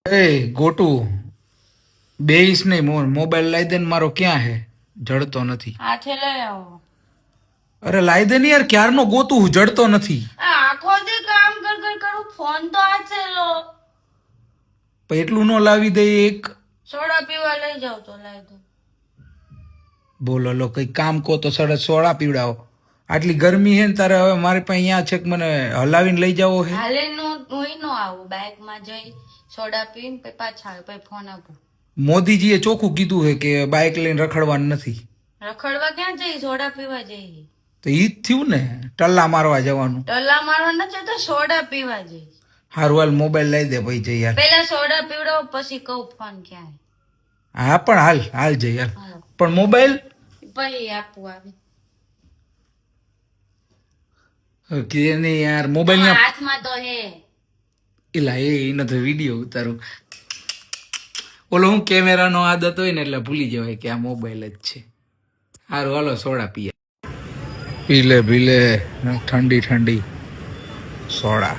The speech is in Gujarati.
એ ગોટુ બેઈસ નહીં મોબાઈલ લાઈ દે ને મારો ક્યાં હે જડતો નથી. હાથે લઈ આવો. અરે લાઈ દે ને યાર ક્યારનો ગોતું હું જડતો નથી. આખો દી કામ કરું ફોન તો હાથે લો. પણ એટલું નો લાવી દે એક. સોડા પીવા લઈ જાવ તો લઈ દો. બોલો લો કઈ કામ કો તો સરસ સોડા પીવડાવો. આટલી ગરમી હે ને તારે હવે મારી પાસે અહીંયા છે કે મને હલાવીને લઈ જાવો હે. હાલે હું નો આવું બાઇક માં જઈ સોડા પીને પછી પાછા આવે પછી ફોન આપો. મોદીજીએ ચોખ્ખું કીધું હે કે બાઇક લઈને રખડવાનું નથી. રખડવા ક્યાં જઈ સોડા પીવા જઈ. તો ઈ જ થયું ને ટલ્લા મારવા જવાનું. ટલ્લા મારવા નથી તો સોડા પીવા જઈ. હારું હાલ મોબાઈલ લઈ દે ભાઈ જઈ યાર. પેલા સોડા પીવડાવો પછી કહું ફોન ક્યાં. હા પણ હાલ જઈ યાર. પણ મોબાઈલ પછી આપવું આવે કે નહીં યાર મોબાઈલ ના હાથમાં તો હે. એલા એનો તો વિડીયો ઉતારું. ઓલો હું કેમેરાનો આદત હોય ને એટલે ભૂલી જવાય કે આ મોબાઈલ જ છે. હારું હાલો સોડા પીએ. પીલે ઠંડી સોડા.